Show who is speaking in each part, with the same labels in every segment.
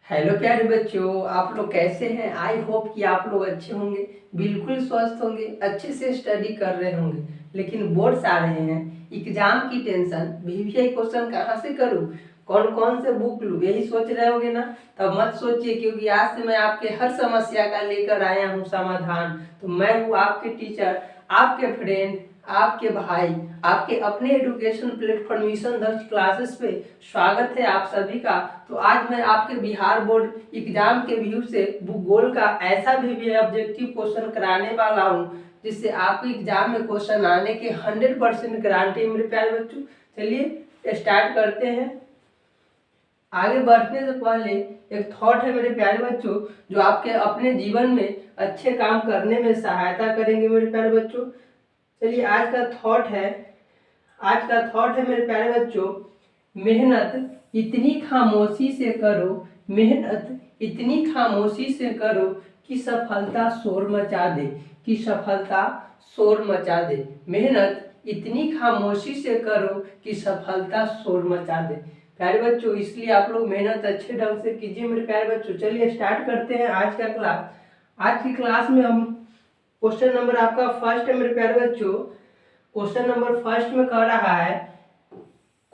Speaker 1: Hello प्यारे बच्चों, आप लोग कैसे हैं। आई होप कि आप लोग अच्छे होंगे, बिल्कुल स्वस्थ होंगे, अच्छे से स्टडी कर रहे होंगे। लेकिन बोर्ड्स आ रहे हैं, एग्जाम की टेंशन, वीवीआई क्वेश्चन कहाँ से करूँ, कौन कौन से बुक लूँ, यही सोच रहे होगे ना। तब मत सोचिए, क्योंकि आज से मैं आपके हर समस्या का लेकर आया हूँ समाधान। तो मैं हूँ आपके टीचर, आपके फ्रेंड, आपके भाई, आपके अपने एजुकेशन प्लेटफॉर्म मिशन दक्ष क्लासेस पे स्वागत है आप सभी का। तो आज मैं आपके बिहार बोर्ड एग्जाम के व्यू से भूगोल का ऐसा भी ऑब्जेक्टिव क्वेश्चन कराने वाला हूँ जिससे आपके एग्जाम में क्वेश्चन आने के 100% गारंटी मेरे प्यारे बच्चों। चलिए स्टार्ट करते हैं। आगे बढ़ने से पहले एक थॉट है मेरे प्यारे बच्चों, जो आपके अपने जीवन में अच्छे काम करने में सहायता करेंगे मेरे प्यारे बच्चों। चलिए आज का थॉट है मेरे प्यारे बच्चों, मेहनत इतनी खामोशी से करो, मेहनत इतनी खामोशी से करो कि सफलता शोर मचा दे, कि सफलता शोर मचा दे। मेहनत इतनी खामोशी से करो कि सफलता शोर मचा दे। प्यारे बच्चों, इसलिए आप लोग मेहनत अच्छे ढंग से कीजिए मेरे प्यारे बच्चों। चलिए स्टार्ट करते हैं आज का क्लास। आज की क्लास में हम क्वेश्चन नंबर आपका फर्स्ट है मेरे प्यारे बच्चों। क्वेश्चन नंबर फर्स्ट में कह रहा है,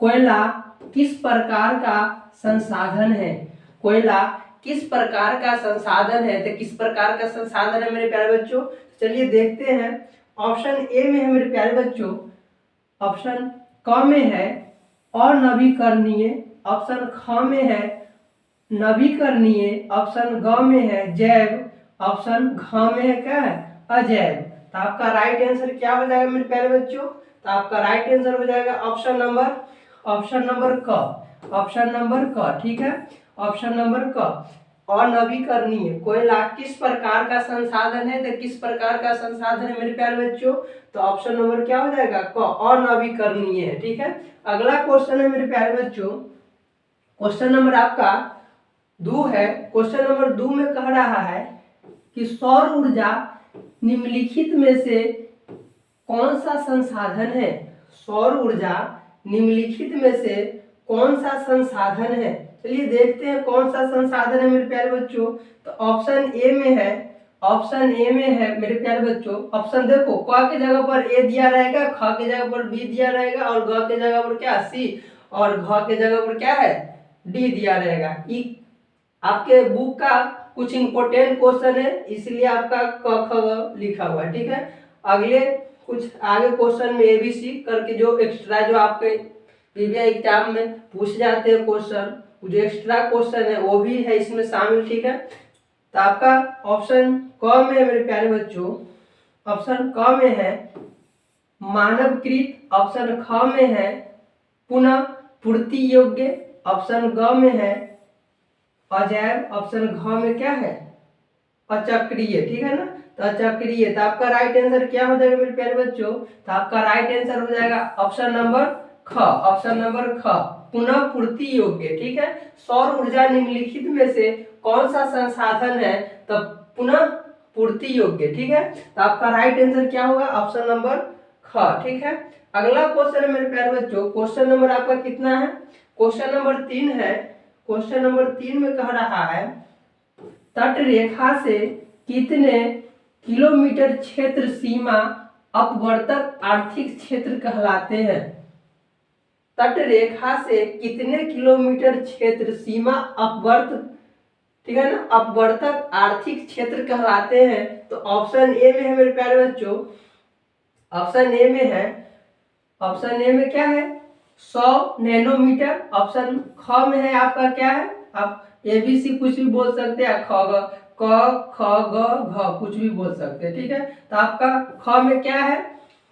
Speaker 1: कोयला किस प्रकार का संसाधन है। कोयला किस प्रकार का संसाधन है, तो किस प्रकार का संसाधन है मेरे प्यारे बच्चों। चलिए देखते हैं। ऑप्शन ए में है मेरे प्यारे बच्चों, ऑप्शन क में है अनवीकरणीय, ऑप्शन ख में है नवीकरणीय, ऑप्शन ग में है जैव, ऑप्शन घ में है क्या है अजैव। तो आपका राइट आंसर क्या हो जाएगा मेरे प्यारे बच्चों। तो आपका राइट आंसर हो जाएगा ऑप्शन नंबर क। ठीक है, ऑप्शन नंबर क अनवीकरणीय। कोयला किस प्रकार का संसाधन है, तो किस प्रकार का संसाधन है मेरे प्यारे बच्चों। तो ऑप्शन नंबर क्या हो जाएगा क, अनवीकरणीय है। ठीक है, अगला क्वेश्चन है मेरे प्यारे बच्चों, क्वेश्चन नंबर आपका 2 है। क्वेश्चन नंबर 2 में कह रहा है कि सौर ऊर्जा निम्नलिखित में से कौन सा संसाधन है। सौर ऊर्जा निम्नलिखित में से कौन सा संसाधन है। चलिए देखते हैं कौन सा संसाधन है मेरे प्यारे बच्चों। तो ऑप्शन ए में है मेरे प्यारे बच्चों। ऑप्शन देखो, क के जगह पर ए दिया रहेगा, ख के जगह पर बी दिया रहेगा, और ग के जगह पर क्या सी, और घ के जगह पर क्या है डी दिया रहेगा। आपके बुक का कुछ इंपोर्टेंट क्वेश्चन है, इसलिए आपका क ख ग लिखा हुआ है। ठीक है, अगले कुछ आगे क्वेश्चन में एबीसी करके जो एक्स्ट्रा जो आपके वीवीआई एग्जाम में पूछ जाते हैं क्वेश्चन, जो एक्स्ट्रा क्वेश्चन है वो भी है इसमें शामिल। ठीक है, तो आपका ऑप्शन क में है मेरे प्यारे बच्चों, ऑप्शन क में है मानवकृत, ऑप्शन ख में है पुनः पूर्ति योग्य, ऑप्शन ग में है अजैव, ऑप्शन घ में क्या है अचक्रीय। ठीक है ना, तो अचक्रीय। तो आपका राइट आंसर क्या हो जाएगा मेरे प्यारे बच्चों। तो आपका राइट आंसर हो जाएगा ऑप्शन नंबर ख, पुनः पूर्ति योग्य। ठीक है, सौर ऊर्जा निम्नलिखित में से कौन सा संसाधन है, तो पुनः पूर्ति योग्य। ठीक है, तो आपका राइट आंसर क्या होगा ऑप्शन नंबर ख। ठीक है, अगला क्वेश्चन है मेरे प्यारे बच्चों। क्वेश्चन नंबर आपका कितना है, क्वेश्चन नंबर 3 है। क्वेश्चन नंबर 3 में कह रहा है, तट रेखा से कितने किलोमीटर क्षेत्र सीमा अपवर्तक आर्थिक क्षेत्र कहलाते हैं। तट रेखा से कितने किलोमीटर क्षेत्र सीमा अपवर्तक, ठीक है ना, अपवर्तक आर्थिक क्षेत्र कहलाते हैं। तो ऑप्शन ए में है मेरे प्यारे बच्चों, ऑप्शन ए में क्या है 100 नैनोमीटर, ऑप्शन ख में है आपका क्या है, आप एबीसी कुछ भी बोल सकते हैं, क ख ग घ कुछ भी बोल सकते हैं। ठीक है, तो आपका ख में क्या है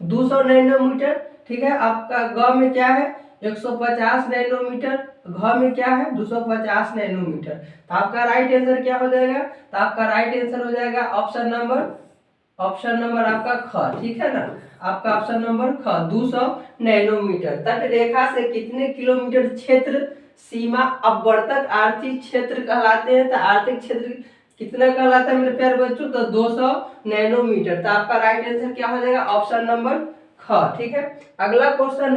Speaker 1: 200 नैनोमीटर। ठीक है, आपका ग में क्या है 150 नैनोमीटर, घ में क्या है 250 नैनोमीटर। तो आपका राइट आंसर क्या हो जाएगा, तो आपका राइट आंसर हो जाएगा ऑप्शन नंबर आपका ख। ठीक है ना, आपका ऑप्शन नंबर ख 200 नैनोमीटर। तट रेखा से कितने किलोमीटर क्षेत्र सीमा अपवर्तक आर्थिक क्षेत्र कहलाते हैं। तो आर्थिक क्षेत्र कितना कहलाता है मेरे प्यारे बच्चों, तो 200 नैनोमीटर। तो आपका राइट आंसर क्या हो जाएगा ऑप्शन नंबर ख। ठीक है, अगला क्वेश्चन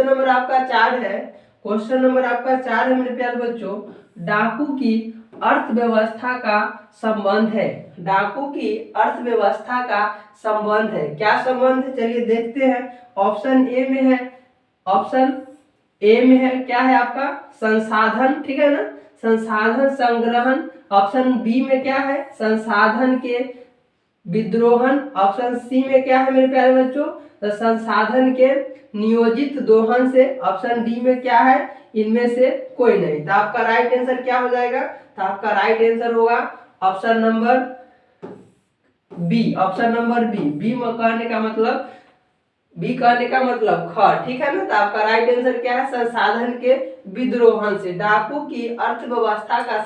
Speaker 1: नंबर आपका 4 है। क्वेश्चन नंबर आपका 4 है मेरे प्यारे बच्चों, डाकू की अर्थव्यवस्था का संबंध है। डाकू की अर्थव्यवस्था का संबंध है। क्या संबंध है चलिए देखते हैं। ऑप्शन ए में है, ऑप्शन ए में है क्या है आपका संसाधन, ठीक है ना, संसाधन संग्रहण। ऑप्शन बी में क्या है संसाधन के विद्रोहन। ऑप्शन सी में क्या है मेरे प्यारे बच्चों तो संसाधन के नियोजित दोहन से। ऑप्शन डी में क्या है इनमें से कोई नहीं। तो आपका राइट आंसर क्या हो जाएगा तो आपका राइट आंसर होगा option number B. Option number B. B में कहने का मतलब, बी कहने का मतलब ख, ठीक है ना। तो आपका राइट आंसर क्या है संसाधन के विद्रोहन से। डाकू की अर्थव्यवस्था का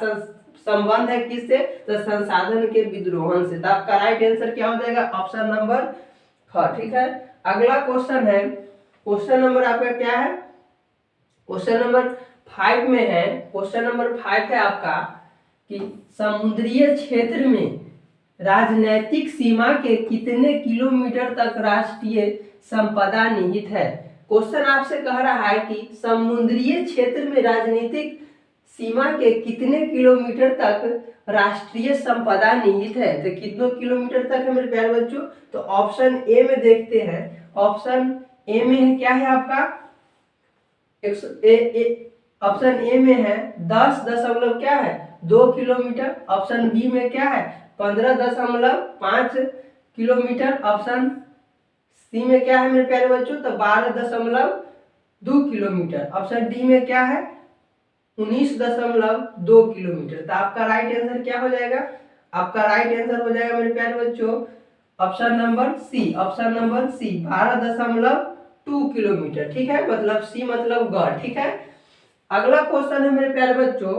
Speaker 1: संबंध है किससे तो संसाधन के विद्रोहन से। तो आपका राइट आंसर क्या हो जाएगा ऑप्शन नंबर ख, ठीक है। अगला क्वेश्चन है, क्वेश्चन नंबर आपका क्या है क्वेश्चन नंबर 5 में है। क्वेश्चन नंबर 5 है आपका कि समुद्रीय क्षेत्र में राजनैतिक सीमा के कितने किलोमीटर तक राष्ट्रीय संपदा निहित है। क्वेश्चन आपसे कह रहा है कि समुद्रीय क्षेत्र में राजनीतिक सीमा के कितने किलोमीटर तक राष्ट्रीय संपदा निहित है। तो कितने किलोमीटर तक है मेरे प्यारे बच्चों तो ऑप्शन ए में देखते हैं। ऑप्शन ए में है क्या है आपका ऑप्शन ए में है 10 दशमलव क्या है 2 किलोमीटर। ऑप्शन बी में क्या है 15.5 किलोमीटर। ऑप्शन सी में क्या है मेरे प्यारे बच्चों तो 12.2 किलोमीटर। ऑप्शन डी में क्या है 19.2 किलोमीटर। तो आपका राइट आंसर क्या हो जाएगा आपका राइट आंसर हो जाएगा मेरे प्यारे बच्चों option number C. Option number C 12.2 kilometre, ठीक है, मतलब सी मतलब ग, ठीक है। अगला क्वेश्चन है मेरे प्यारे बच्चों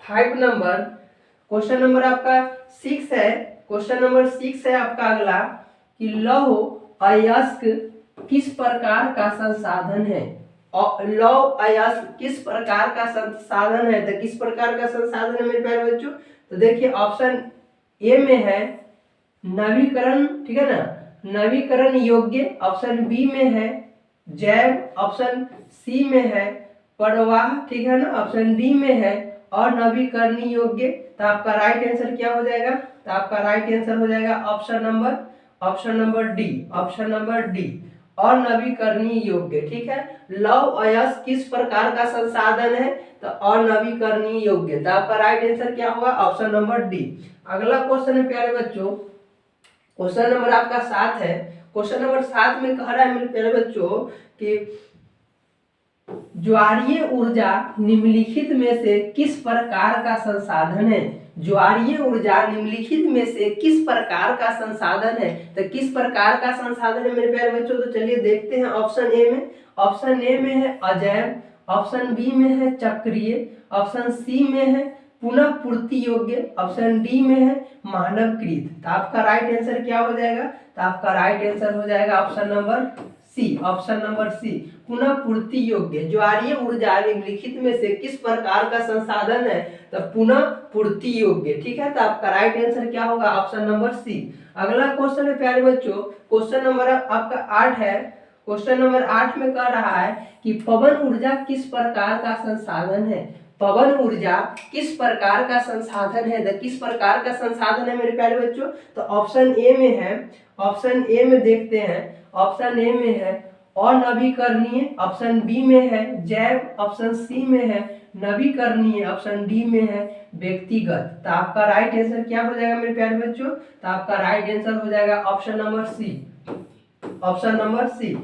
Speaker 1: 5 नंबर, क्वेश्चन नंबर आपका 6 है। क्वेश्चन नंबर 6 है आपका अगला कि लौह अयस्क किस प्रकार का संसाधन है। लौह अयस्क किस प्रकार का संसाधन है तो किस प्रकार का संसाधन है मेरे प्यारे बच्चों तो देखिए ऑप्शन ए में है नवीकरण, ठीक है ना, नवीकरण योग्य। ऑप्शन बी में है जैव। ऑप्शन सी में है प्रवाह, ठीक है ना। ऑप्शन डी में है अनवीकरणीय योग्य। तो आपका राइट आंसर क्या हो जाएगा तो आपका राइट आंसर हो जाएगा option number D. Option number D अनवीकरणीय योग्य, ठीक है। लौह अयस्क किस प्रकार का संसाधन है तो अनवीकरणीय योग्य। तो आपका राइट आंसर क्या होगा ऑप्शन नंबर डी। अगला क्वेश्चन है प्यारे बच्चों, क्वेश्चन नंबर आपका 7 है। क्वेश्चन नंबर 7 में कह रहा है मेरे प्यारे बच्चों कि ज्वारीय ऊर्जा निम्नलिखित में से किस प्रकार का संसाधन है। ज्वारीय ऊर्जा निम्नलिखित में से किस प्रकार का संसाधन है तो किस प्रकार का संसाधन है मेरे प्यारे बच्चों तो चलिए देखते हैं। ऑप्शन ए में, ऑप्शन ए में है अजैव। ऑप्शन बी में है चक्रीय। ऑप्शन सी में है पुनः पूर्ति योग्य। ऑप्शन डी में है मानवकृत। तो आपका राइट आंसर क्या हो जाएगा तो आपका राइट आंसर हो जाएगा option number C. Option number C पुनः पूर्ति योग्य। ज्वारीय ऊर्जा निम्नलिखित में से किस प्रकार का संसाधन है तो पुनः पूर्ति योग्य, ठीक है। तो आपका राइट आंसर क्या होगा ऑप्शन नंबर सी। अगला क्वेश्चन है प्यारे बच्चों, क्वेश्चन नंबर आपका 8 है। क्वेश्चन नंबर 8 में कह रहा है कि पवन ऊर्जा किस प्रकार का संसाधन है। पवन ऊर्जा किस प्रकार का संसाधन है तो किस प्रकार का संसाधन है मेरे प्यारे बच्चों तो ऑप्शन ए में है। ऑप्शन ए में देखते हैं। ऑप्शन ए में है अनवीकरणीय। ऑप्शन बी में है जैव। ऑप्शन सी में है नवीकरणीय। ऑप्शन डी में है व्यक्तिगत। तो आपका राइट आंसर क्या हो जाएगा मेरे प्यारे बच्चों तो आपका राइट आंसर हो जाएगा option number C. Option number C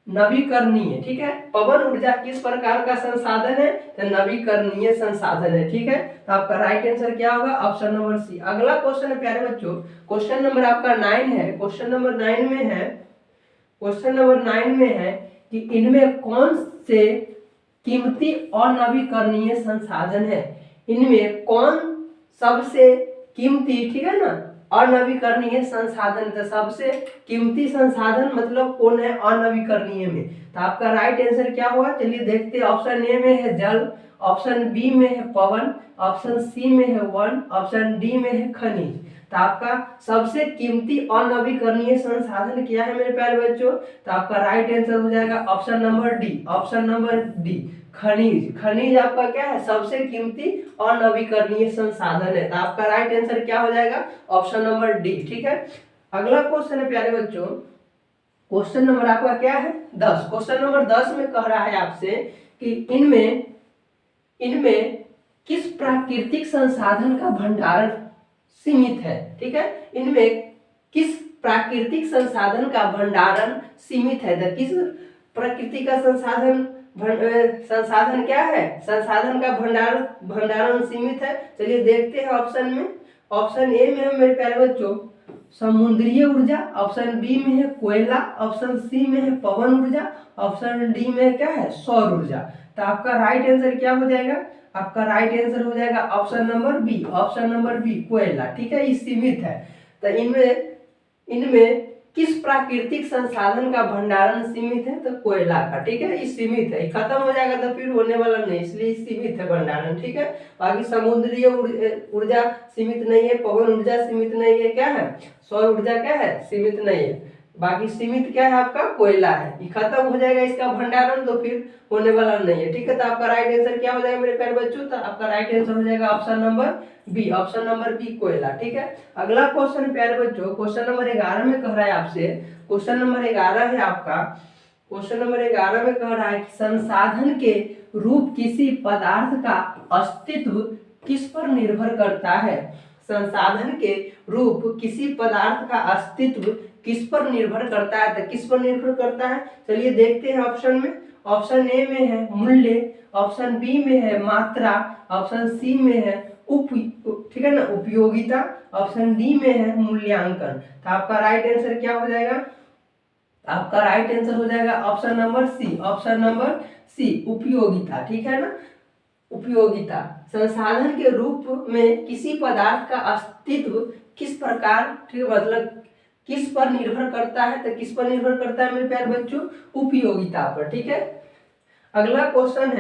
Speaker 1: नवीकरणीय, ठीक है। पवन ऊर्जा किस प्रकार का संसाधन है तो नवीकरणीय संसाधन है, ठीक है। तो आपका राइट आंसर क्या होगा ऑप्शन नंबर सी। अगला क्वेश्चन है प्यारे बच्चों, क्वेश्चन नंबर आपका 9 है। क्वेश्चन नंबर 9 में है, क्वेश्चन नंबर 9 में है कि इनमें कौन से कीमती और नवीकरणीय संसाधन है। इनमें कौन सबसे कीमती, ठीक है ना, अनवीकरणीय संसाधन। तो सबसे कीमती संसाधन मतलब कौन है अनवीकरणीय में। तो आपका राइट आंसर क्या होगा चलिए देखते हैं। ऑप्शन ए में है जल। ऑप्शन बी में है पवन। ऑप्शन सी में है वन। ऑप्शन डी में है खनिज। तो आपका सबसे कीमती अनवीकरणीय संसाधन क्या है मेरे प्यारे बच्चों तो आपका राइट आंसर हो जाएगा option number D. Option number D खनिज। खनिज आपका क्या है? सबसे कीमती और नवीकरणीय संसाधन है। तो आपका राइट आंसर क्या हो जाएगा? Option number D. ठीक है, अगला क्वेश्चन है प्यारे बच्चों, क्वेश्चन नंबर आपका क्या है? 10। क्वेश्चन नंबर 10 में कह रहा है आपसे कि इनमें किस प्राकृतिक संसाधन का भंडारण सीमित है? ठीक है, इनमें किस प्राकृतिक संसाधन का भंडारण सीमित है? तो किस प्रकृति का संसाधन क्या है? संसाधन का भंडारण सीमित है। चलिए देखते हैं ऑप्शन में। ऑप्शन ए में है मेरे प्यारे बच्चों समुद्रीय ऊर्जा, ऑप्शन बी में है कोयला, ऑप्शन सी में है पवन ऊर्जा, ऑप्शन डी में क्या है? सौर ऊर्जा। तो आपका राइट आंसर क्या हो जाएगा? आपका राइट आंसर हो जाएगा option number B. Option number B कोयला। ठीक है, ये सीमित है। तो इनमें किस प्राकृतिक संसाधन का भंडारण सीमित है? तो कोयला का। ठीक है, ये सीमित है, खत्म हो जाएगा तो फिर होने वाला नहीं, इसलिए सीमित है भंडारण। ठीक है, बाकी समुद्रीय ऊर्जा सीमित नहीं है, पवन ऊर्जा सीमित नहीं है, क्या है? सौर ऊर्जा क्या है? सीमित नहीं है। बाकी सीमित क्या है? आपका कोयला है। ये खत्म हो जाएगा इसका भंडारण तो फिर होने वाला नहीं है। ठीक है, तो आपका राइट आंसर क्या हो जाएगा मेरे प्यारे बच्चों? तो आपका राइट आंसर हो जाएगा option number B. Option number B कोयला। ठीक है, अगला क्वेश्चन प्यारे बच्चों क्वेश्चन नंबर 11 में कह रहा है आपसे, क्वेश्चन नंबर 11 है आपका, क्वेश्चन नंबर 11 में कह रहा है कि संसाधन के रूप किसी पदार्थ का अस्तित्व किस पर निर्भर करता है? संसाधन के रूप किसी पदार्थ का अस्तित्व किस पर निर्भर करता है? तो किस पर निर्भर करता है? चलिए देखते हैं ऑप्शन में। ऑप्शन ए में है मूल्य, ऑप्शन बी में है मात्रा, ऑप्शन सी में है ठीक है ना उपयोगिता, ऑप्शन डी में है मूल्यांकन। तो आपका राइट आंसर क्या हो जाएगा? आपका राइट आंसर हो जाएगा option number C. Option number C उपयोगिता। ठीक है ना, उपयोगिता। संसाधन के रूप में किसी पदार्थ का अस्तित्व किस प्रकार, ठीक है, मतलब किस पर निर्भर करता है? तो किस पर निर्भर करता है मेरे प्यारे बच्चों? उपयोगिता पर। ठीक है, अगला क्वेश्चन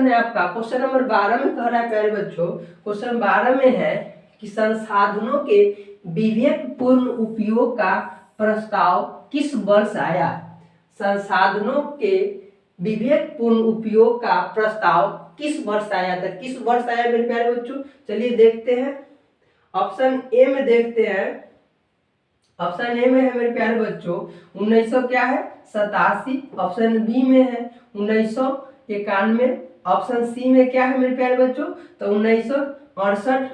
Speaker 1: है आपका क्वेश्चन नंबर 12 में कह रहा है प्यारे बच्चों, क्वेश्चन 12 में है कि संसाधनों के विवेकपूर्ण उपयोग का प्रस्ताव किस वर्ष आया? संसाधनों के विवेकपूर्ण उपयोग का प्रस्ताव किस वर्ष आया था? किस वर्ष आया मेरे प्यारे बच्चों? चलिए देखते हैं। ऑप्शन ए में देखते हैं, ऑप्शन ए में है मेरे प्यारे बच्चों 1900 क्या है 87, ऑप्शन बी में है 1991, ऑप्शन सी में क्या है मेरे प्यारे बच्चों तो 1968,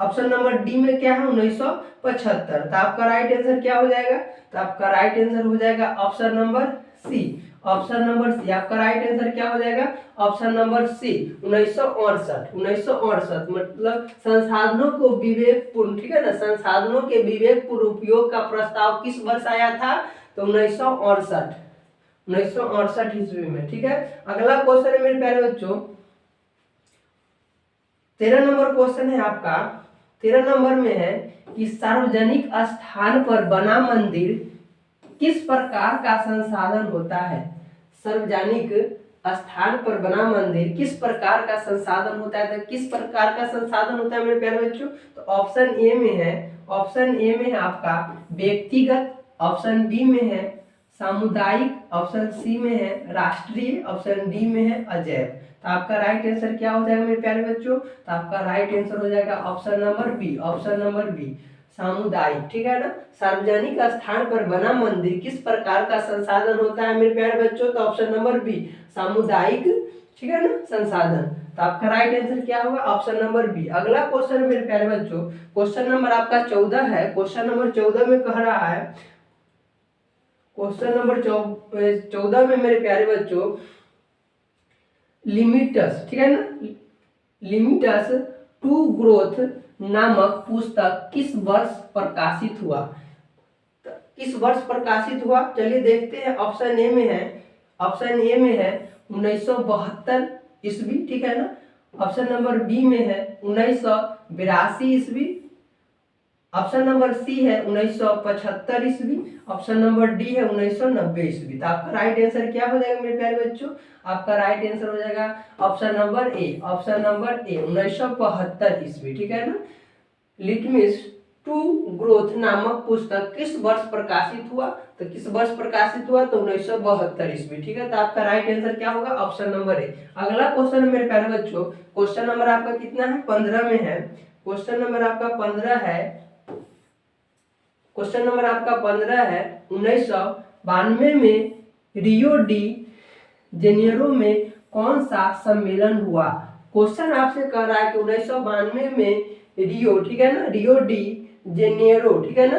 Speaker 1: ऑप्शन नंबर डी में क्या है 1975। तो आपका राइट आंसर क्या हो जाएगा? तो आपका राइट आंसर हो जाएगा option number C. Option number C आपका राइट आंसर क्या हो जाएगा? ऑप्शन नंबर सी 1968 मतलब संसाधनों को विवेकपूर्ण, ठीक है ना, संसाधनों के विवेकपूर्ण उपयोग का प्रस्ताव किस वर्ष आया था? तो 1968 ईस्वी में। ठीक है, अगला क्वेश्चन है मेरे प्यारे बच्चों 13 नंबर क्वेश्चन है आपका। 13 नंबर में है कि सार्वजनिक स्थान पर बना मंदिर किस प्रकार का संसाधन होता है? सार्वजनिक स्थान पर बना मंदिर किस प्रकार का संसाधन होता है? तो किस प्रकार का संसाधन होता है मेरे प्यारे बच्चों? तो ऑप्शन ए में है, ऑप्शन ए में है आपका व्यक्तिगत, ऑप्शन बी में है सामुदायिक, ऑप्शन सी में है राष्ट्रीय, ऑप्शन डी में है अजैव। तो आपका राइट आंसर क्या हो जाएगा मेरे प्यारे बच्चों? तो आपका राइट आंसर हो जाएगा option number B. Option number B सामुदायिक। ठीक है ना, सार्वजनिक स्थान पर बना मंदिर किस प्रकार का संसाधन होता है मेरे प्यारे बच्चों? तो ऑप्शन नंबर बी सामुदायिक, ठीक है ना, संसाधन। तो आपका राइट आंसर क्या होगा? Option number B. अगला क्वेश्चन मेरे प्यारे बच्चों क्वेश्चन नंबर आपका 14 है। क्वेश्चन नंबर 14 में कह रहा है, क्वेश्चन नंबर 14 में मेरे प्यारे बच्चों लिमिटस, ठीक है ना, लिमिटस टू ग्रोथ नामक पुस्तक किस वर्ष प्रकाशित हुआ? किस वर्ष प्रकाशित हुआ? चलिए देखते हैं। ऑप्शन ए में है, ऑप्शन ए में है 1972 ईस्वी, ठीक है ना, ऑप्शन नंबर बी में है 1982 ईस्वी, ऑप्शन नंबर सी है 1975 ईस्वी, ऑप्शन नंबर डी है 1990 ईस्वी। तो आपका राइट आंसर क्या हो जाएगा मेरे प्यारे बच्चों? आपका राइट आंसर हो जाएगा option number A. Option number ए 1975 ईस्वी, ठीक है ना। लिटमस टू ग्रोथ नामक पुस्तक किस वर्ष प्रकाशित हुआ? तो किस वर्ष प्रकाशित हुआ? तो 1972 ईस्वी। ठीक है, तो आपका राइट आंसर क्या होगा? ऑप्शन नंबर ए। अगला क्वेश्चन मेरे प्यारे बच्चों, क्वेश्चन नंबर आपका कितना है? 15 में है। क्वेश्चन नंबर आपका 15 है। क्वेश्चन नंबर आपका 15 है। 1992 में रियो डी जेनेरो में कौन सा सम्मेलन हुआ? क्वेश्चन आपसे कह रहा है कि 1992 में रियो, ठीक है ना, रियो डी जेनेरो, ठीक है ना,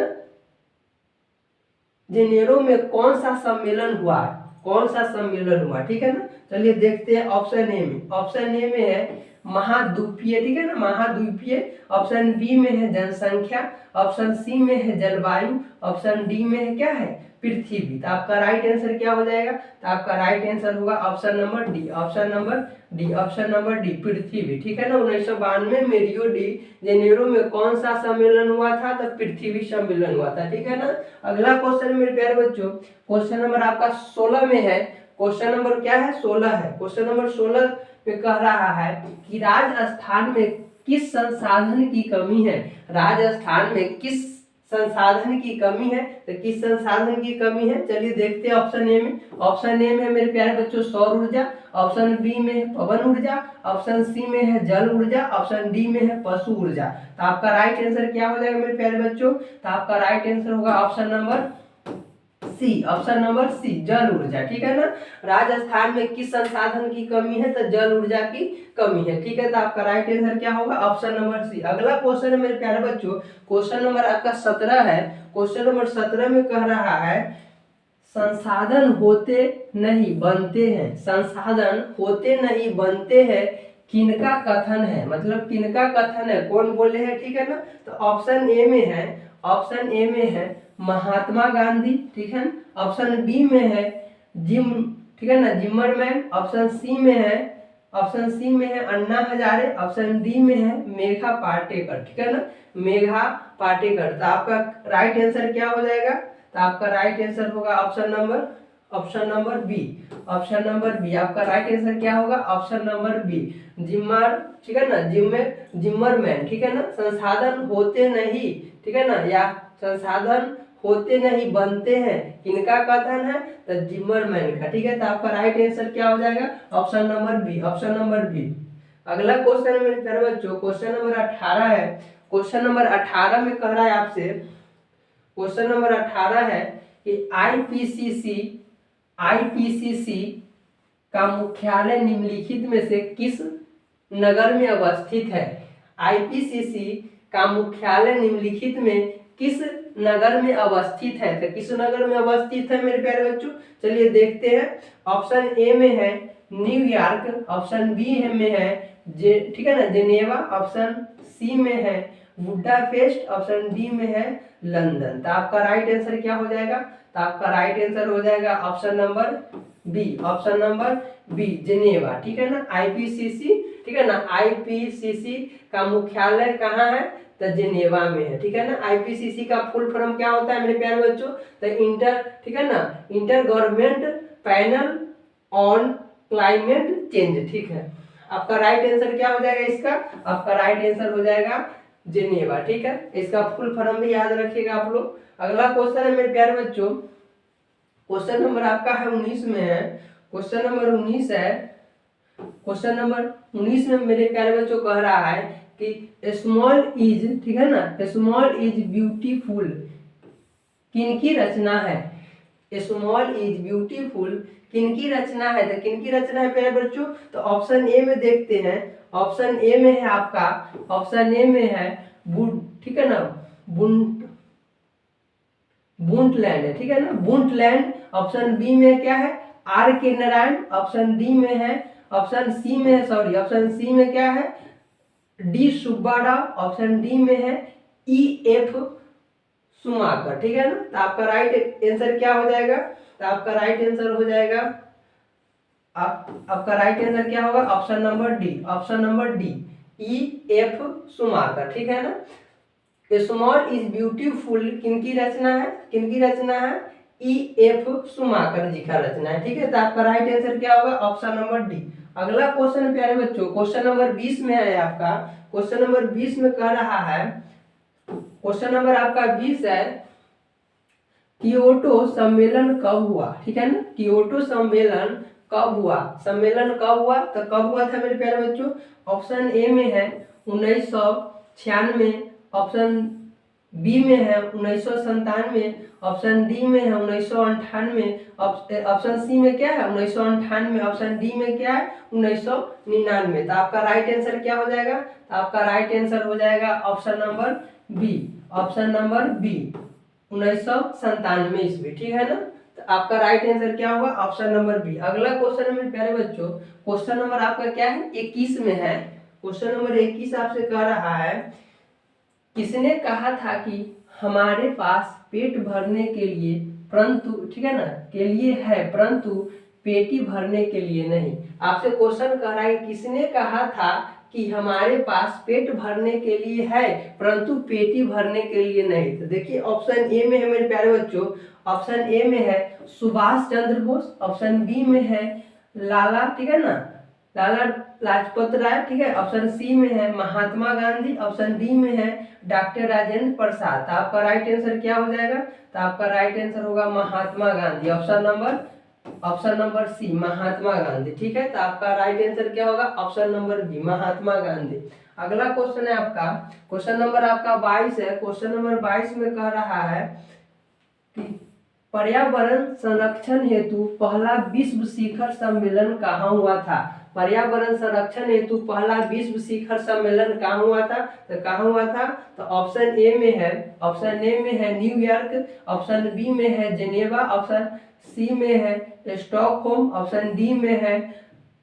Speaker 1: जेनेरो में कौन सा सम्मेलन हुआ? कौन सा सम्मेलन हुआ? ठीक है ना, चलिए देखते हैं ऑप्शन ए में। ऑप्शन ए में है महाद्वीपीय, ठीक है ना, महाद्वीपीय। ऑप्शन बी में है जनसंख्या। ऑप्शन सी में है जलवायु। ऑप्शन डी में है क्या है? पृथ्वी। तो आपका राइट आंसर क्या हो जाएगा? तो आपका राइट आंसर होगा option number D. Option number D. Option number D, पृथ्वी। ठीक है ना, 1992 में रियो डी जेनेरो में कौन सा सम्मेलन हुआ था? तो पृथ्वी सम्मेलन हुआ था। ठीक है ना। अगला क्वेश्चन मेरे प्यारे बच्चों, क्वेश्चन नंबर आपका 16 में है। क्वेश्चन नंबर क्या है? 16 है। क्वेश्चन नंबर 16 पे कह रहा है कि राजस्थान में किस संसाधन की कमी है? राजस्थान में किस संसाधन की कमी है? तो किस संसाधन की कमी है? चलिए देखते हैं ऑप्शन ए में। ऑप्शन ए में मेरे प्यारे बच्चों सौर ऊर्जा। ऑप्शन बी में है पवन ऊर्जा। ऑप्शन सी में है जल ऊर्जा। ऑप्शन डी में है पशु ऊर्जा। तो आपका राइट आंसर क्या हो जाएगा मेरे प्यारे बच्चों? तो आपका राइट आंसर होगा option number C. Option number C, जल ऊर्जा। ठीक है ना, राजस्थान में किस संसाधन की कमी है? तो जल ऊर्जा की कमी है। ठीक है, तो आपका राइट आंसर क्या होगा? Option number C. अगला क्वेश्चन है मेरे प्यारे बच्चों, क्वेश्चन नंबर आपका 17 है। क्वेश्चन नंबर 17 में कह रहा है संसाधन होते नहीं बनते हैं। संसाधन होते नहीं बनते हैं किनका कथन है? मतलब किनका कथन है, कौन बोले हैं? ठीक है ना, तो ऑप्शन ए में है, ऑप्शन ए में है महात्मा गांधी। ठीक है, ऑप्शन बी में है जिम, ठीक है ना, जिमरमैन। ऑप्शन सी में है, ऑप्शन सी में है अन्ना हजारे। ऑप्शन डी में है मेघा पाटेकर। ठीक है ना, मेघा पाटेकर। तो आपका राइट आंसर क्या हो जाएगा? तो आपका राइट आंसर होगा option number B. Option number B, आपका राइट आंसर क्या होगा? ऑप्शन नंबर बी, जिमर, ठीक है ना, जिमरमैन। ठीक है ना, संसाधन होते नहीं, ठीक है ना, या संसाधन होते नहीं बनते हैं किनका कथन है? तो जिमरमैन का। ठीक है, तो आपका राइट आंसर क्या हो जाएगा? Option number B. Option number B. अगला क्वेश्चन है मेरे प्यारे बच्चों, क्वेश्चन नंबर 18 है। क्वेश्चन नंबर 18 में कह रहा है आपसे, क्वेश्चन नंबर 18 है कि आईपीसीसी का मुख्यालय निम्नलिखित में से किस नगर में अवस्थित है? आईपीसीसी का मुख्यालय निम्नलिखित में किस नगर में अवस्थित है? तो किस नगर में अवस्थित है मेरे प्यारे बच्चों? चलिए देखते हैं। ऑप्शन ए में है न्यूयॉर्क। ऑप्शन बी में है ठीक है ना, जेनेवा। ऑप्शन सी में है बुडापेस्ट। ऑप्शन डी में है लंदन। तो आपका राइट आंसर क्या हो जाएगा? तो आपका राइट आंसर हो जाएगा option number B. Option number B, Geneva. ठीक है ना, आईपीसीसी, ठीक है ना, आईपीसीसी का मुख्यालय कहाँ है? तो जेनेवा में है। ठीक है ना, आईपीसीसी का फुल फॉर्म क्या होता है मेरे प्यारे बच्चों? तो ठीक है ना, inter government panel on climate change. ठीक है, आपका राइट आंसर क्या हो जाएगा इसका? आपका राइट आंसर हो जाएगा जेनेवा। ठीक है, इसका फुल फॉर्म भी याद रखिएगा आप लोग। अगला क्वेश्चन है मेरे प्यारे बच्चों, क्वेश्चन नंबर आपका है 19 में है। क्वेश्चन नंबर 19 है। क्वेश्चन नंबर 19 में मेरे प्यारे बच्चों कह रहा है कि स्मॉल इज, ठीक है ना, स्मॉल इज ब्यूटीफुल किनकी रचना है? स्मॉल इज ब्यूटीफुल किनकी रचना है? तो किनकी रचना है प्यारे बच्चों? तो ऑप्शन ए में देखते हैं। ऑप्शन ए में है आपका, ऑप्शन ए में है ठीक है ना, बुंटलैंड है। ठीक है ना, बुंटलैंड। ऑप्शन बी में क्या है? आर के नारायण। ऑप्शन डी में है, ऑप्शन सी में है, सॉरी, ऑप्शन सी में क्या है? डी सुब्बाराव। ऑप्शन डी में है ई एफ सुमाकर। ठीक है ना, तो आपका राइट आंसर क्या हो जाएगा? तो आपका राइट आंसर हो जाएगा, आपका राइट आंसर क्या होगा? Option number D. Option number D, E F Schumacher. ठीक है ना, स्मॉल इज ब्यूटीफुल किनकी रचना है? किनकी रचना है? ई एफ सुमाकर जी का रचना है। ठीक है, तो आपका राइट आंसर क्या होगा? Option number D. अगला क्वेश्चन प्यारे बच्चों, क्वेश्चन नंबर 20 में है आपका। क्वेश्चन नंबर 20 में कह रहा है क्वेश्चन नंबर आपका 20 है, कियोटो सम्मेलन कब हुआ? ठीक है ना, कियोटो सम्मेलन कब हुआ? सम्मेलन कब हुआ? तो कब हुआ था मेरे प्यारे बच्चों? ऑप्शन ए में है 1996, ऑप्शन बी में है 1997, ऑप्शन डी में है 1998, ऑप्शन सी में क्या है 1998, ऑप्शन डी में क्या है 1999। तो आपका राइट आंसर क्या हो जाएगा? तो आपका राइट आंसर हो जाएगा option number B, option number B 1997 ईस्वी। ठीक है ना, तो आपका राइट आंसर क्या होगा? Option number B. अगला क्वेश्चन है मेरे प्यारे बच्चों, क्वेश्चन नंबर आपका क्या है 21 में है। क्वेश्चन नंबर 21 आपसे कह रहा है, किसने कहा था कि हमारे पास पेट भरने के लिए परंतु, ठीक है ना, के लिए है परंतु पेटी भरने के लिए नहीं। आपसे क्वेश्चन कह रहा है किसने कहा था कि हमारे पास पेट भरने के लिए है परंतु पेटी भरने के लिए नहीं। तो देखिए ऑप्शन ए में है मेरे प्यारे बच्चों, ऑप्शन ए में है सुभाष चंद्र बोस, ऑप्शन बी में है लाला, ठीक है ना, लाला लाजपत राय, ठीक है, ऑप्शन सी में है महात्मा गांधी, ऑप्शन डी में है डॉक्टर राजेंद्र प्रसाद। तो आपका राइट आंसर क्या हो जाएगा? तो आपका राइट आंसर होगा महात्मा गांधी, ऑप्शन नंबर सी महात्मा गांधी। ठीक है, तो आपका राइट आंसर क्या होगा? Option number B Mahatma Gandhi. अगला क्वेश्चन है आपका, क्वेश्चन नंबर आपका 22 है। क्वेश्चन नंबर 22 में कह रहा है कि पर्यावरण संरक्षण हेतु पहला विश्व शिखर सम्मेलन कहाँ हुआ था? पर्यावरण संरक्षण हेतु पहला विश्व शिखर सम्मेलन कहाँ हुआ था? तो कहाँ हुआ था? तो ऑप्शन ए में है, ऑप्शन ए में है न्यूयॉर्क, ऑप्शन बी में है जेनेवा, ऑप्शन सी में है स्टॉकहोम, ऑप्शन डी में है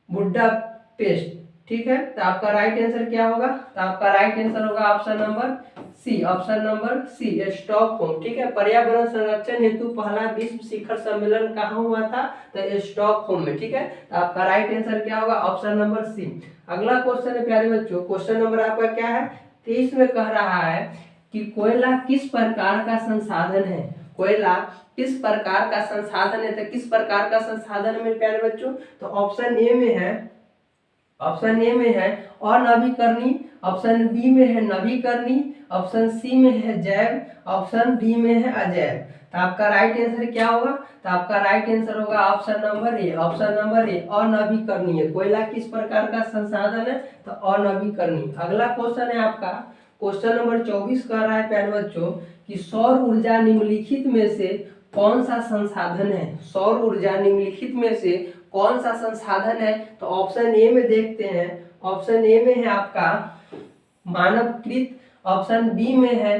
Speaker 1: बुडापेस्ट। ठीक है, तो आपका राइट आंसर क्या होगा? तो आपका राइट आंसर होगा option number C, option number C Stockholm. ठीक है, पर्यावरण संरक्षण हेतु पहला विश्व शिखर सम्मेलन कहाँ हुआ था? तो स्टॉकहोम में। ठीक है, तो आपका राइट आंसर क्या होगा? Option number C. अगला क्वेश्चन है प्यारे बच्चों, क्वेश्चन नंबर आपका क्या है 23 में कह रहा है कि कोयला किस प्रकार का संसाधन है? कोयला किस प्रकार का संसाधन है? तो किस प्रकार का संसाधन है मेरे प्यारे बच्चों? तो ऑप्शन ए में है, ऑप्शन ए में है अनवीकरणीय, ऑप्शन बी में है नवीकरणीय, ऑप्शन सी में है जैव, ऑप्शन डी में है अजैव। तो आपका राइट आंसर क्या होगा? तो आपका राइट आंसर होगा option number A, option number A अनवीकरणीय। कोयला किस प्रकार का संसाधन है? तो अनवीकरणीय। अगला क्वेश्चन है आपका, क्वेश्चन नंबर 24 कह रहा है प्यारे बच्चों कि सौर ऊर्जा निम्नलिखित में से कौन सा संसाधन है? सौर ऊर्जा निम्नलिखित में से कौन सा संसाधन है? तो ऑप्शन ए में देखते हैं, ऑप्शन ए में है आपका मानवकृत, ऑप्शन बी में है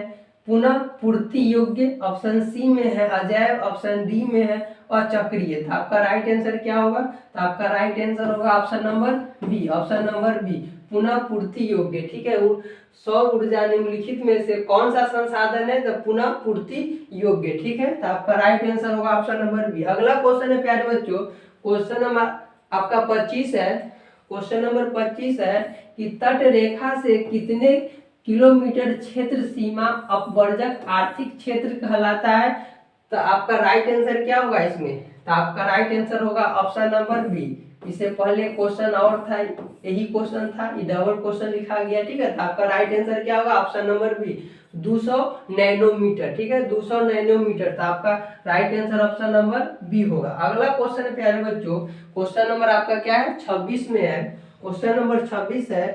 Speaker 1: पुनः पूर्ति योग्य, ऑप्शन सी में है अजैव, ऑप्शन डी में है अचक्रीय। तो आपका राइट आंसर क्या होगा? तो आपका राइट आंसर होगा option number B, option number B पुनः पूर्ति योग्य। ठीक है, सौर ऊर्जा निम्नलिखित में से कौन सा संसाधन है? तो पुनः पूर्ति योग्य। ठीक है, तो आपका राइट आंसर होगा ऑप्शन नंबर बी। अगला क्वेश्चन है प्यारे बच्चों, क्वेश्चन नंबर आपका 25 है। क्वेश्चन नंबर 25 है कि तट रेखा से कितने किलोमीटर क्षेत्र सीमा अपवर्जक आर्थिक क्षेत्र कहलाता है? तो आपका राइट आंसर क्या होगा इसमें? तो आपका राइट आंसर होगा ऑप्शन नंबर बी। इससे पहले क्वेश्चन और था, यही क्वेश्चन था, ये डबल क्वेश्चन लिखा गया। ठीक है, तो आपका राइट आंसर क्या होगा? Option number B 200 nanometre. ठीक है, 200 नैनोमीटर। तो आपका right answer option number B होगा। अगला क्वेश्चन है प्यारे बच्चों, क्वेश्चन नंबर आपका क्या है 26 में है। क्वेश्चन नंबर 26 है,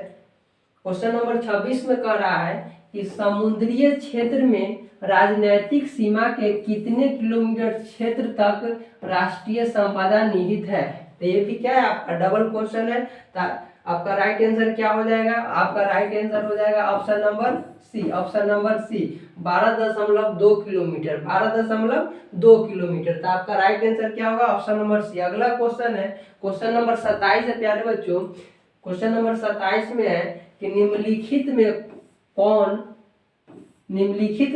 Speaker 1: क्वेश्चन नंबर 26 में कह रहा है कि समुद्रीय क्षेत्र में राजनैतिक सीमा के कितने किलोमीटर क्षेत्र तक राष्ट्रीय संपदा निहित है? तो ये भी क्या है आपका डबल क्वेश्चन है। तो आपका राइट आंसर क्या हो जाएगा? आपका राइट आंसर हो जाएगा option number C, option number C 12.2 kilometre, 12.2 kilometre. तो आपका राइट आंसर क्या होगा? Option number C. अगला क्वेश्चन है, क्वेश्चन नंबर 27 है प्यारे बच्चों। क्वेश्चन नंबर 27 में है कि निम्नलिखित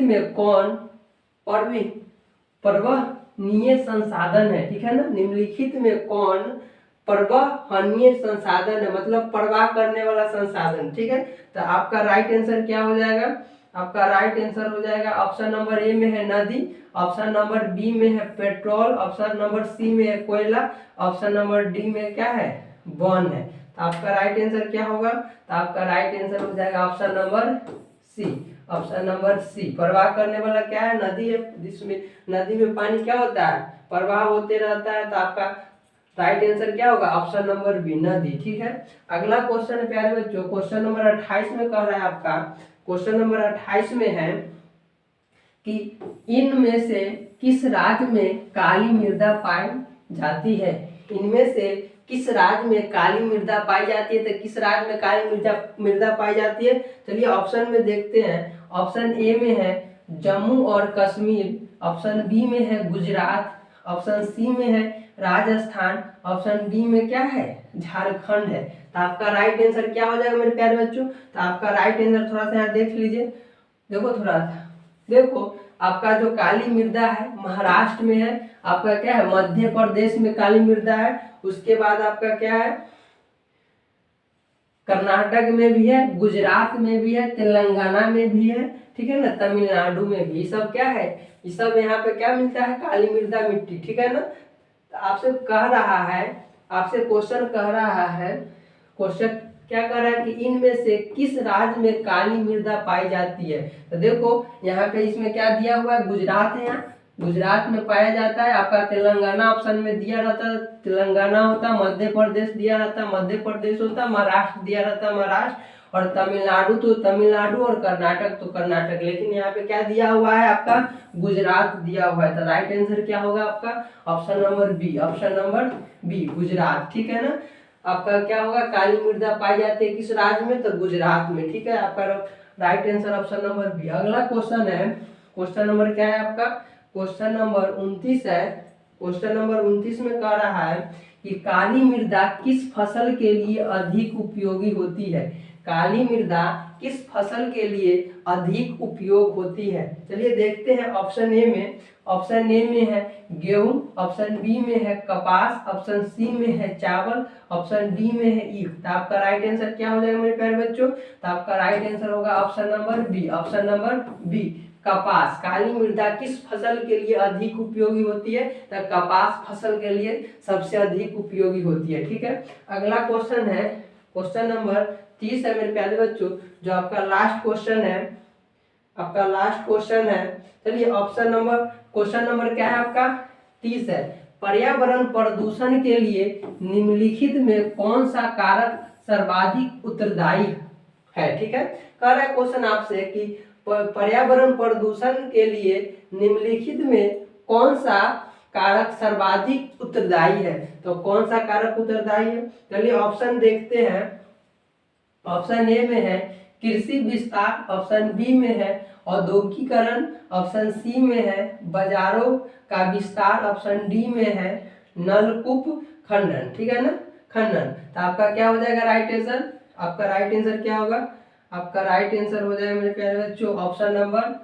Speaker 1: में कौन परवहनीय संसाधन है? ठीक है ना, निम्नलिखित में कौन परवहनीय संसाधन है, मतलब परवाह करने वाला संसाधन। ठीक है, तो आपका राइट आंसर क्या हो जाएगा? आपका राइट आंसर हो जाएगा ऑप्शन नंबर ए में है नदी, ऑप्शन नंबर बी में है पेट्रोल, ऑप्शन नंबर सी में है कोयला, ऑप्शन नंबर डी में क्या है? वन है। तो आपका राइट आंसर क्या होगा? तो आपका राइट आंसर हो जाएगा option number C, option number C. प्रवाह करने वाला क्या है? नदी है, जिसमें नदी में पानी क्या होता है? प्रवाह होते रहता है। तो आपका राइट आंसर क्या होगा? ऑप्शन नंबर बी, नदी। ठीक है, अगला क्वेश्चन है प्यारे बच्चों, क्वेश्चन नंबर 28 में कह रहा है आपका, क्वेश्चन नंबर 28 में है कि इनमें से किस राज्य में काली मृदा पाई जाती है? इनमें से किस राज्य में काली मृदा पाई जाती है? तो किस राज्य में काली मृदा पाई जाती है? चलिए ऑप्शन में देखते हैं। ऑप्शन ए में है जम्मू और कश्मीर, ऑप्शन बी में है गुजरात, ऑप्शन सी में है राजस्थान, ऑप्शन डी में क्या है? झारखंड है। तो आपका राइट आंसर क्या हो जाएगा मेरे प्यारे बच्चों? तो आपका राइट आंसर थोड़ा सा यहाँ देख लीजिए, देखो थोड़ा सा देखो, आपका जो काली मृदा है महाराष्ट्र में है, आपका क्या है? मध्य प्रदेश में काली मृदा है, उसके बाद आपका क्या है? कर्नाटक में भी है, गुजरात में भी है, तेलंगाना में भी है, ठीक है ना, तमिलनाडु में भी। सब क्या है? ये सब यहाँ पे क्या मिलता है? काली मृदा मिट्टी, ठीक है ना। तो आपसे कह रहा है, आपसे क्वेश्चन कह रहा है, क्वेश्चन क्या कह रहा है कि इनमें से किस राज्य में काली मृदा पाई जाती है? तो देखो यहाँ पे इसमें क्या दिया हुआ है? गुजरात है, यहाँ गुजरात में पाया जाता है। आपका तेलंगाना ऑप्शन में दिया रहता है, तेलंगाना होता, मध्य प्रदेश दिया रहता है, मध्य प्रदेश होता, महाराष्ट्र दिया रहता है, महाराष्ट्र, और तमिलनाडु तो तमिलनाडु, और कर्नाटक तो कर्नाटक। लेकिन यहाँ पे क्या दिया हुआ है? आपका गुजरात दिया हुआ है। तो राइट आंसर क्या होगा आपका? Option number B, option number B, Gujarat. ठीक है ना, आपका क्या होगा? काली मृदा पाई जाती है किस राज्य में? तो गुजरात में। ठीक है, आपका right answer option number B. अगला क्वेश्चन है, क्वेश्चन नंबर क्या है आपका? क्वेश्चन नंबर 29 है। क्वेश्चन नंबर 29 में कह रहा है कि काली मृदा किस फसल के लिए अधिक उपयोगी होती है? काली मृदा किस फसल के लिए अधिक उपयोग होती है? चलिए देखते हैं। ऑप्शन ए में, ऑप्शन ए में है गेहूं, ऑप्शन बी में है कपास, ऑप्शन सी में है चावल, ऑप्शन डी में है ईख। तो आपका राइट आंसर क्या हो जाएगा मेरे प्यारे बच्चों? तो आपका राइट आंसर होगा option number B, option number B, कपास। काली मृदा किस फसल के लिए अधिक उपयोगी होती है? तो कपास फसल के लिए सबसे अधिक उपयोगी होती है। ठीक है, अगला क्वेश्चन है क्वेश्चन नंबर 30 है मेरे प्यारे बच्चों, जो आपका लास्ट क्वेश्चन है, आपका लास्ट क्वेश्चन है। चलिए ऑप्शन नंबर, क्वेश्चन नंबर क्या है आपका? 30 है। पर्यावरण प्रदूषण के लिए निम्नलिखित में कौन सा कारक सर्वाधिक उत्तरदायी है? ठीक है, कह रहा है क्वेश्चन आपसे कि पर्यावरण प्रदूषण के लिए निम्नलिखित में कौन सा कारक सर्वाधिक उत्तरदायी है? तो कौन सा कारक उत्तरदायी है? चलिए ऑप्शन देखते हैं। ऑप्शन ए में है कृषि विस्तार, ऑप्शन बी में है औद्योगिकरण, ऑप्शन सी में है बाजारों का विस्तार, ऑप्शन डी में है नलकूप खनन। ठीक है ना, खनन। तो आपका क्या हो जाएगा राइट आंसर? आपका राइट आंसर क्या होगा? आपका राइट आंसर हो जाएगा मेरे प्यारे बच्चों option number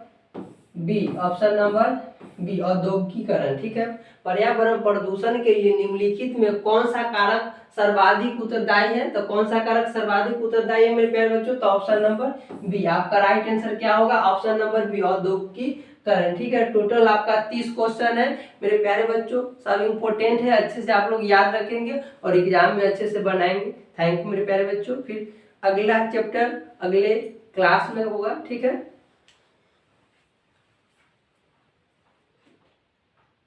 Speaker 1: B, option number B, औद्योगिकरण। ठीक है, पर्यावरण प्रदूषण के लिए निम्नलिखित में कौन सा कारक सर्वाधिक उत्तरदायी है? तो कौन सा कारक सर्वाधिक उत्तरदायी है मेरे प्यारे बच्चों? तो ऑप्शन नंबर बी। आपका राइट आंसर क्या होगा? ऑप्शन नंबर बी, औद्योगिकरण। ठीक है, टोटल आपका 30 क्वेश्चन है मेरे प्यारे बच्चों, सब इंपॉर्टेंट है, अच्छे से आप लोग याद रखेंगे और एग्जाम में अच्छे से बनाएंगे। थैंक यू मेरे प्यारे बच्चों। फिर अगला चैप्टर अगले क्लास में होगा। ठीक है।